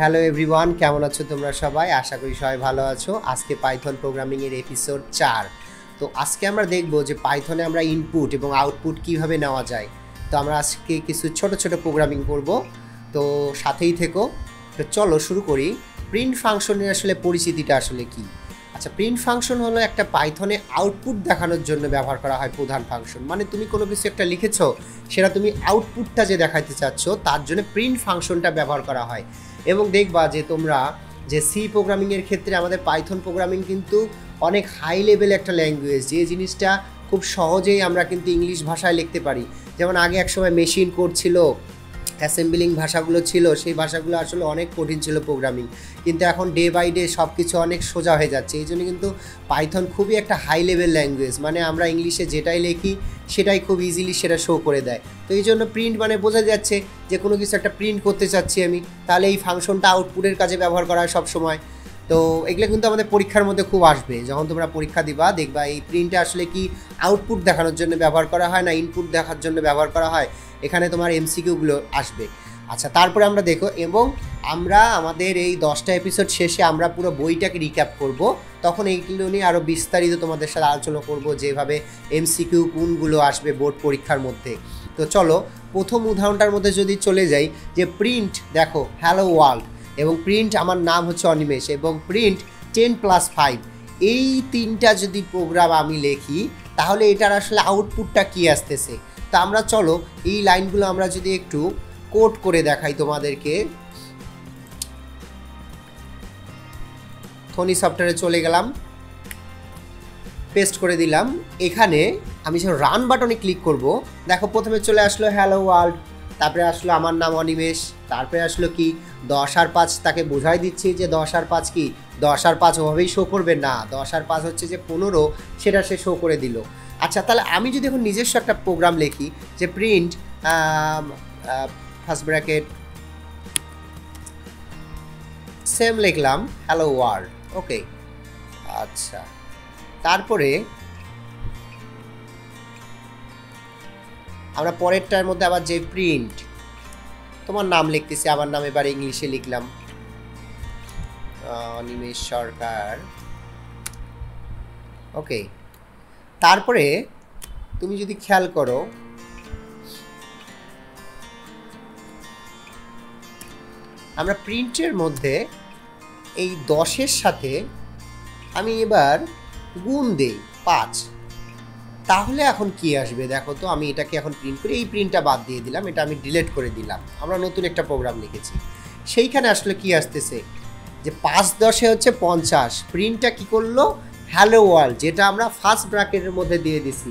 Hello everyone, কেমন আছো তোমরা সবাই? আশা করি সবাই ভালো আছো। আজকে পাইথন প্রোগ্রামিং এর এপিসোড 4। তো আজকে আমরা দেখব যে পাইথনে আমরা ইনপুট এবং আউটপুট কিভাবে নেওয়া যায়। তো আমরা আজকে কিছু ছোট ছোট প্রোগ্রামিং করব, তো সাথেই থেকো। তো চলো শুরু করি। প্রিন্ট ফাংশনের আসলে পরিচিতিটা আসলে কি? আচ্ছা, প্রিন্ট ফাংশন হলো একটা পাইথনে আউটপুট দেখানোর জন্য ব্যবহার করা হয় প্রধান ফাংশন। মানে তুমি কোনো কিছু একটা লিখেছো, সেটা তুমি আউটপুটটা যে দেখাতে চাচ্ছ তার জন্য প্রিন্ট ফাংশনটা ব্যবহার করা হয়। এবং দেখবা যে তোমরা যে সি প্রোগ্রামিংয়ের ক্ষেত্রে আমাদের পাইথন প্রোগ্রামিং কিন্তু অনেক হাই লেভেল একটা ল্যাঙ্গুয়েজ, যে জিনিসটা খুব সহজেই আমরা কিন্তু ইংলিশ ভাষায় লিখতে পারি। যেমন আগে এক সময় মেশিন কোড ছিল, অ্যাসেম্বলিং ভাষাগুলো ছিল, সেই ভাষাগুলো আসলে অনেক কঠিন ছিল প্রোগ্রামিং, কিন্তু এখন ডে বাই ডে সব কিছু অনেক সোজা হয়ে যাচ্ছে। এই জন্য কিন্তু পাইথন খুবই একটা হাই লেভেল ল্যাঙ্গুয়েজ, মানে আমরা ইংলিশে যেটাই লিখি সেটাই খুব ইজিলি সেটা শো করে দেয়। তো এই জন্য প্রিন্ট মানে বোঝা যাচ্ছে যে কোনো কিছু একটা প্রিন্ট করতে চাচ্ছি আমি, তাহলে এই ফাংশনটা আউটপুটের কাজে ব্যবহার করা হয় সবসময়। তো এগুলো কিন্তু আমাদের পরীক্ষার মধ্যে খুব আসবে, যখন তোমরা পরীক্ষা দিবা দেখবা এই প্রিন্টটা আসলে কি আউটপুট দেখানোর জন্য ব্যবহার করা হয় না ইনপুট দেখার জন্য ব্যবহার করা হয়, এখানে তোমার এমসিকিউগুলো আসবে। আচ্ছা, তারপরে আমরা দেখো, এবং আমরা আমাদের এই 10টা এপিসোড শেষে আমরা পুরো বইটাকে রিক্যাপ করব, তখন এইগুলো নিয়ে আরও বিস্তারিত তোমাদের সাথে আলোচনা করব, যেভাবে এমসিকিউ কোনগুলো আসবে বোর্ড পরীক্ষার মধ্যে। তো চলো প্রথম উদাহরণটার মধ্যে যদি চলে যাই, যে প্রিন্ট দেখো হ্যালো ওয়ার্ল্ড, এবং প্রিন্ট আমার নাম হচ্ছে অনিমেষ, এবং প্রিন্ট 10+5, এই তিনটা যদি প্রোগ্রাম আমি লিখি তাহলে এটার আসলে আউটপুটটা কি আসতেছে। তা আমরা চলো এই লাইনগুলো আমরা যদি একটু কোড করে দেখাই তোমাদেরকে। থনি সফটওয়্যারে চলে গেলাম, পেস্ট করে দিলাম। এখানে আমি যখন রান বাটনে ক্লিক করব, দেখো প্রথমে চলে আসলো হ্যালো ওয়ার্ল্ড, তারপরে আসলো আমার নাম অনিমেষ, তারপরে আসলো কি 10 আর 5, তাকে বোঝাই দিচ্ছি যে 10 আর 5 কি, 10 আর 5 ওভাবেই শো করবে না, 10 আর 5 হচ্ছে যে 15, সেটা সে শো করে দিল। আচ্ছা, তাহলে আমি যদি এখন নিজস্ব একটা প্রোগ্রাম লিখি, যে প্রিন্ট ফার্স্ট ব্র্যাকেট সেম লিখলাম হ্যালো ওয়ার্ল্ড, ওকে। আচ্ছা, তারপরে আমরা পরেরটার মধ্যে আবার যে প্রিন্ট তোমার নাম লিখতেছি, আমার নাম এবার ইংলিশে লিখলাম অনিমেষ সরকার, ওকে। তারপরে তুমি যদি খেয়াল করো, আমরা প্রিন্টের মধ্যে এই 10-এর সাথে আমি এবার গুণ দেই 5, তাহলে এখন কি আসবে দেখো তো। আমি এটাকে এখন প্রিন্ট করি, এই প্রিন্টটা বাদ দিয়ে দিলাম, এটা আমি ডিলিট করে দিলাম, আমরা নতুন একটা প্রোগ্রাম লিখেছি। সেইখানে আসলে কি আসতেছে, যে 5×10 হচ্ছে 50, প্রিন্টটা কি করলো হ্যালো ওয়ার্ল্ড, যেটা আমরা ফার্স্ট ব্র্যাকেটের মধ্যে দিয়ে দিছি,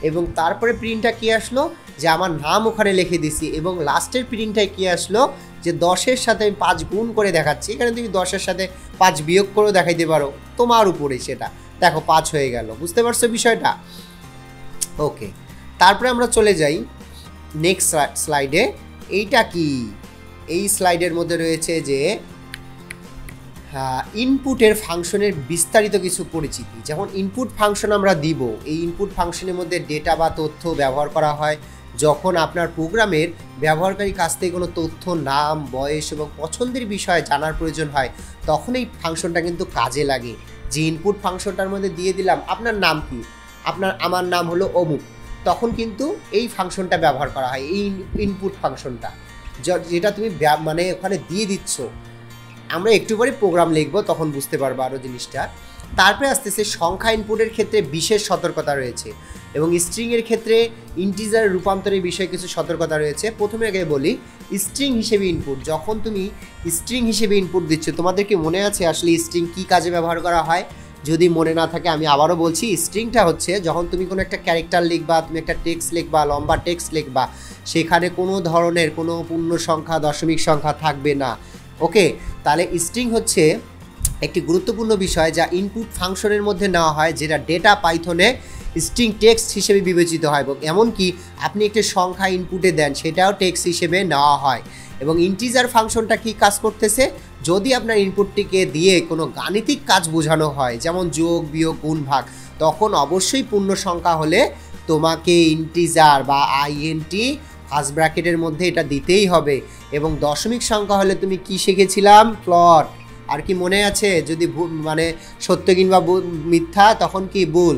এবং তারপরে প্রিন্টটা কি আসলো, যে আমার নাম ওখানে লিখে দিছি, এবং লাস্টের প্রিন্টটায় কি আসলো, যে 10-এর সাথে আমি 5 গুণ করে দেখাচ্ছি। এখানে তুমি 10-এর সাথে 5 বিয়োগ করেও দেখাইতে পারো, তোমার উপরে সেটা। দেখো 5 হয়ে গেল, বুঝতে পারছো বিষয়টা? ওকে, তারপরে আমরা চলে যাই নেক্সট স্লাইডে। এইটা কি, এই স্লাইডের মধ্যে রয়েছে যে ইনপুটের ফাংশনের বিস্তারিত কিছু পরিচিতি। যেমন ইনপুট ফাংশন আমরা দিব, এই ইনপুট ফাংশনের মধ্যে ডেটা বা তথ্য ব্যবহার করা হয় যখন আপনার প্রোগ্রামের ব্যবহারকারী কাছ থেকে কোনো তথ্য, নাম, বয়স এবং পছন্দের বিষয়ে জানার প্রয়োজন হয়, তখন এই ফাংশনটা কিন্তু কাজে লাগে। যে ইনপুট ফাংশনটার মধ্যে দিয়ে দিলাম আপনার নাম কি, আমার নাম হলো অমুক, তখন কিন্তু এই ফাংশনটা ব্যবহার করা হয়, এই ইনপুট ফাংশনটা, যেটা তুমি মানে ওখানে দিয়ে দিচ্ছ। আমরা একটু পরে প্রোগ্রাম লিখবো, তখন বুঝতে পারবো আরও জিনিসটা। তারপরে আসতেছে সংখ্যা ইনপুটের ক্ষেত্রে বিশেষ সতর্কতা রয়েছে, এবং স্ট্রিংয়ের ক্ষেত্রে ইন্টিজার রূপান্তরের বিষয়ে কিছু সতর্কতা রয়েছে। প্রথমে আগে বলি স্ট্রিং হিসেবে ইনপুট। যখন তুমি স্ট্রিং হিসেবে ইনপুট দিচ্ছ, তোমাদের কি মনে আছে আসলে স্ট্রিং কী কাজে ব্যবহার করা হয়? যদি মনে না থাকে আমি আবারও বলছি, স্ট্রিংটা হচ্ছে যখন তুমি কোনো একটা ক্যারেক্টার লিখবা, তুমি একটা টেক্সট লিখবা, লম্বা টেক্সট লিখবা, সেখানে কোনো ধরনের কোনো পূর্ণ সংখ্যা, দশমিক সংখ্যা থাকবে না, ওকে। তাহলে স্ট্রিং হচ্ছে একটি গুরুত্বপূর্ণ বিষয় যা ইনপুট ফাংশনের মধ্যে নেওয়া হয়, যেটা ডেটা পাইথনে স্ট্রিং টেক্সট হিসেবে বিবেচিত হয়, এবং এমনকি আপনি একটি সংখ্যা ইনপুটে দেন সেটাও টেক্সট হিসেবে নেওয়া হয়। এবং ইন্টিজার ফাংশনটা কি কাজ করতেছে, যদি আপনার ইনপুটটিকে দিয়ে কোনো গাণিতিক কাজ বোঝানো হয়, যেমন যোগ, বিয়োগ, গুণ, ভাগ, তখন অবশ্যই পূর্ণ সংখ্যা হলে তোমাকে ইন্টিজার বা আইএনটি ফার্স্ট ব্র্যাকেটের মধ্যে এটা দিতেই হবে। এবং দশমিক সংখ্যা হলে তুমি কি শিখেছিলাম? প্লট। আর কি মনে আছে? যদি মানে সত্য কিংবা মিথ্যা তখন কি ভুল।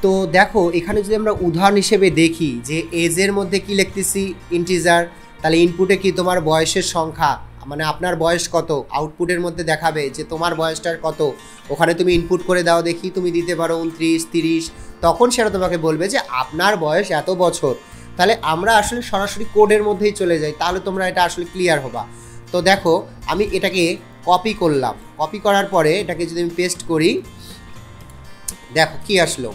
তো দেখো এখানে যদি আমরা উদাহরণ হিসেবে দেখি যে এজের মধ্যে কি লিখতেছি? ইন্টিজার। তাহলে ইনপুটে কি তোমার বয়সের সংখ্যা, মানে আপনার বয়স কত, আউটপুটের মধ্যে দেখাবে যে তোমার বয়সটার কত। ওখানে তুমি ইনপুট করে দাও, দেখি তুমি দিতে পারো 29, 30, তখন সেটা তোমাকে বলবে যে আপনার বয়স এত বছর। তাহলে আমরা আসলে সরাসরি কোডের মধ্যেই চলে যাই, তাহলে তোমরা এটা আসলে ক্লিয়ার হবা। তো দেখো আমি এটাকে কপি করলাম, কপি করার পরে এটাকে যদি আমি পেস্ট করি, দেখো কি আসলো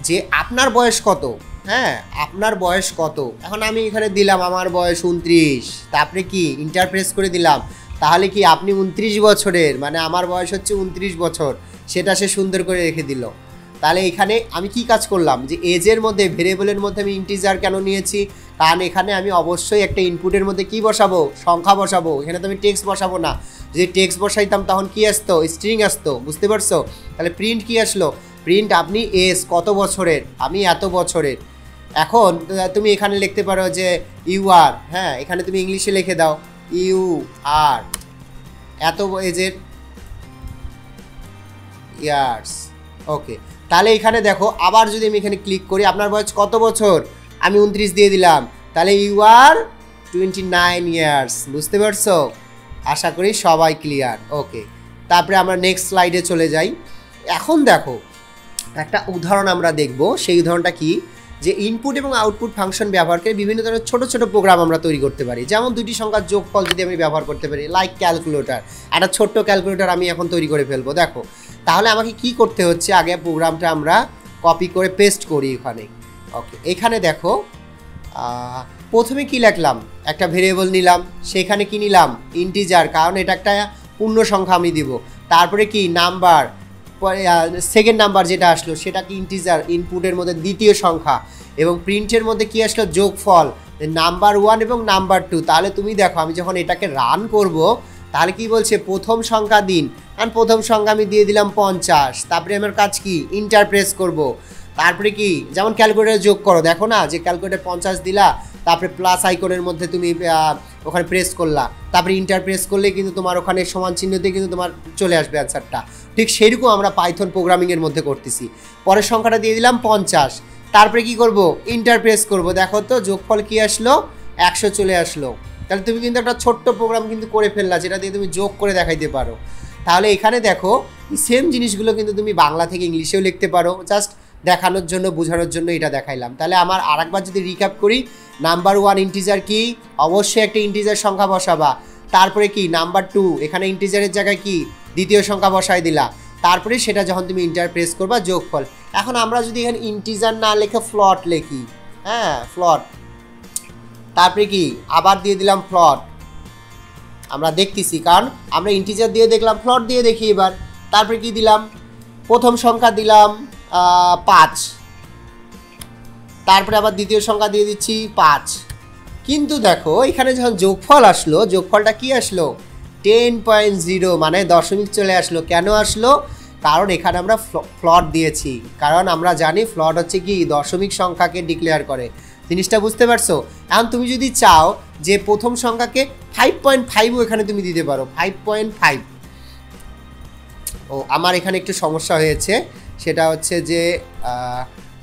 যে আপনার বয়স কত। হ্যাঁ, আপনার বয়স কত। এখন আমি এখানে দিলাম আমার বয়স 29, তারপরে কি ইন্টার প্রেস করে দিলাম, তাহলে কি আপনি 29 বছরের, মানে আমার বয়স হচ্ছে 29 বছর, সেটা সে সুন্দর করে রেখে দিল। তাহলে এখানে আমি কি কাজ করলাম যে এজের মধ্যে ভেরিয়েবলের মধ্যে আমি ইন্টিজার কেন নিয়েছি? কারণ এখানে আমি অবশ্যই একটা ইনপুটের মধ্যে কি বসাবো? সংখ্যা বসাবো। এখানে তো আমি টেক্সট বসাবো না। যদি টেক্সট বসাইতাম তখন কি আসতো? স্ট্রিং আসতো, বুঝতে পারছো? তাহলে প্রিন্ট কি আসলো? প্রিন্ট আপনি এজ কত বছরের, আমি এত বছরের। এখন তুমি এখানে লিখতে পারো যে ইউ আর, হ্যাঁ এখানে তুমি ইংলিশে লিখে দাও ইউ আর, এত এজের ইয়ার্স। ওকে, তাহলে এখানে দেখো আবার যদি আমি এখানে ক্লিক করি, আপনার বয়স কত বছর, আমি 29 দিয়ে দিলাম, তাহলে ইউ আর 29 ইয়ার্স। বুঝতে পারছো? আশা করি সবাই ক্লিয়ার। ওকে, তারপরে আমরা নেক্সট স্লাইডে চলে যাই। এখন দেখো একটা উদাহরণ আমরা দেখব। সেই উদাহরণটা কি? যে ইনপুট এবং আউটপুট ফাংশন ব্যবহার করে বিভিন্ন ধরনের ছোট ছোট প্রোগ্রাম আমরা তৈরি করতে পারি। যেমন দুটি সংখ্যার যোগফল যদি আমি ব্যবহার করতে পারি, লাইক ক্যালকুলেটর। একটা ছোট্ট ক্যালকুলেটর আমি এখন তৈরি করে ফেলবো। দেখো তাহলে আমাকে কি করতে হচ্ছে? আগে প্রোগ্রামটা আমরা কপি করে পেস্ট করি এখানে। ওকে, এখানে দেখো প্রথমে কি লিখলাম? একটা ভেরিয়েবল নিলাম, সেখানে কি নিলাম? ইন্টিজার, কারণ এটা একটা পূর্ণ সংখ্যা আমি দিব। তারপরে কি নাম্বার, সেকেন্ড নাম্বার যেটা আসলো সেটা কি ইন্টিজার, ইনপুটের মধ্যে দ্বিতীয় সংখ্যা। এবং প্রিন্টের মধ্যে কি আসলো? যোগফল, নাম্বার 1 এবং নাম্বার 2। তাহলে তুমি দেখো আমি যখন এটাকে রান করব, তাহলে কি বলছে? প্রথম সংখ্যা দিন, কারণ প্রথম সংখ্যা আমি দিয়ে দিলাম 50। তারপরে আমার কাজ কি? ইন্টার প্রেস করব। তারপরে কি, যেমন ক্যালকুলেটারে যোগ করো, দেখো না যে ক্যালকুলেটার 50 দিলা, তারপরে প্লাস আইকনের মধ্যে তুমি ওখানে প্রেস করলা, তারপরে ইন্টার প্রেস করলে কিন্তু তোমার ওখানে সমান চিহ্ন দিয়ে কিন্তু তোমার চলে আসবে অ্যান্সারটা। ঠিক সেরকম আমরা পাইথন প্রোগ্রামিংয়ের মধ্যে করতেছি। পরের সংখ্যাটা দিয়ে দিলাম 50, তারপরে কি করব? ইন্টার প্রেস করব। দেখো তো যোগফল কি আসলো? 100 চলে আসলো। তাহলে তুমি কিন্তু একটা ছোট্ট প্রোগ্রাম কিন্তু করে ফেললা, যেটা দিয়ে তুমি যোগ করে দেখাইতে পারো। তাহলে এখানে দেখো সেম জিনিসগুলো কিন্তু তুমি বাংলা থেকে ইংলিশেও লিখতে পারো। জাস্ট দেখানোর জন্য, বোঝানোর জন্য এটা দেখাইলাম। তাহলে আমার আরেকবার যদি রিক্যাপ করি, নাম্বার 1 ইন্টিজার কি? অবশ্যই একটা ইন্টিজার সংখ্যা বসাবা। তারপরে কি নাম্বার 2, এখানে ইন্টিজারের জায়গায় কি দ্বিতীয় সংখ্যা বসাই দিলা। তারপরে সেটা যখন তুমি ইন্টার প্রেস করবা, যোগফল। এখন আমরা যদি এখানে ইন্টিজার না লিখে ফ্লট লিখি, হ্যাঁ ফ্লট, তারপরে কি আবার দিয়ে দিলাম ফ্লট। আমরা দেখতেছি, কারণ আমরা ইন্টিজার দিয়ে দেখলাম, ফ্লট দিয়ে দেখি এবার। তারপরে কি দিলাম? প্রথম সংখ্যা দিলাম 5, তারপরে আবার দ্বিতীয় সংখ্যা দিয়ে দিচ্ছি 5। কিন্তু দেখো এখানে যখন যোগফল আসলো, যোগফলটা কি আসলো? 10.0, মানে দশমিক চলে আসলো। কেন আসলো? কারণ এখানে আমরা ফ্লট দিয়েছি। কারণ আমরা জানি ফ্লট হচ্ছে কি দশমিক সংখ্যাকে ডিক্লেয়ার করে। জিনিসটা বুঝতে পারছো? এখন তুমি যদি চাও যে প্রথম সংখ্যাকে 5.5ও এখানে তুমি দিতে পারো, 5.5। ও আমার এখানে একটু সমস্যা হয়েছে, সেটা হচ্ছে যে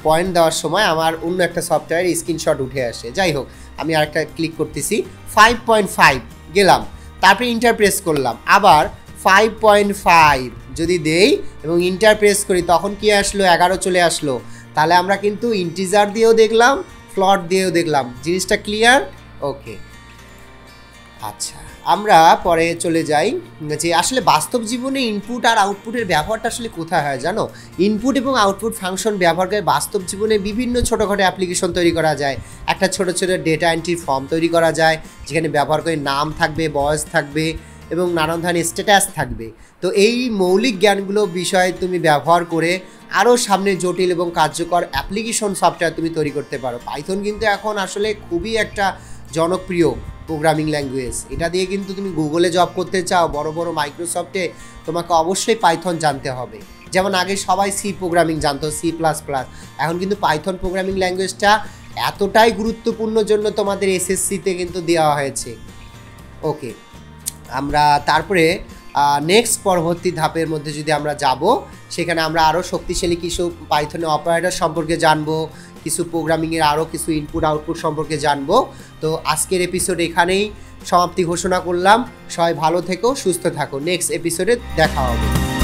পয়েন্ট দেওয়ার সময় আমার অন্য একটা সফটওয়্যার স্ক্রিনশট উঠে আসে। যাই হোক, আমি আরেকটা ক্লিক করতেছি, 5.5 গেলাম, তারপরে ইন্টার প্রেস করলাম, আবার 5.5 যদি দেই এবং ইন্টার প্রেস করি, তখন কি আসলো? 11 চলে আসলো। তাহলে আমরা কিন্তু ইন্টিজার দিয়েও দেখলাম, ফ্লট দিয়েও দেখলাম। জিনিসটা ক্লিয়ার? ওকে, আচ্ছা আমরা পরে চলে যাই যে আসলে বাস্তব জীবনে ইনপুট আর আউটপুটের ব্যবহারটা আসলে কোথায় হয় জানো? ইনপুট এবং আউটপুট ফাংশন ব্যবহার করে বাস্তব জীবনে বিভিন্ন ছোটোখাটো অ্যাপ্লিকেশন তৈরি করা যায়। একটা ছোটো ছোটো ডেটা এন্ট্রি ফর্ম তৈরি করা যায়, যেখানে ব্যবহার করে নাম থাকবে, বয়স থাকবে এবং নানান ধরনের স্ট্যাটাস থাকবে। তো এই মৌলিক জ্ঞানগুলো বিষয়ে তুমি ব্যবহার করে আরও সামনে জটিল এবং কার্যকর অ্যাপ্লিকেশন সফটওয়্যার তুমি তৈরি করতে পারো। পাইথন কিন্তু এখন আসলে খুবই একটা জনপ্রিয় প্রোগ্রামিং ল্যাঙ্গুয়েজ। এটা দিয়ে কিন্তু তুমি গুগলে জব করতে চাও, বড় বড় মাইক্রোসফটে, তোমাকে অবশ্যই পাইথন জানতে হবে। যেমন আগে সবাই সি প্রোগ্রামিং জানতো, C++, এখন কিন্তু পাইথন প্রোগ্রামিং ল্যাঙ্গুয়েজটা এতটাই গুরুত্বপূর্ণ জন্য তোমাদের এসএসসিতে কিন্তু দেওয়া হয়েছে। ওকে, আমরা তারপরে নেক্সট পরবর্তী ধাপের মধ্যে যদি আমরা যাব, সেখানে আমরা আরও শক্তিশালী কিছু পাইথনে অপারেটর সম্পর্কে জানবো, কিছু প্রোগ্রামিংয়ের আরও কিছু ইনপুট আউটপুট সম্পর্কে জানবো। তো আজকের এপিসোড এখানেই সমাপ্তি ঘোষণা করলাম। সবাই ভালো থেকো, সুস্থ থাকো, নেক্সট এপিসোডে দেখা হবে।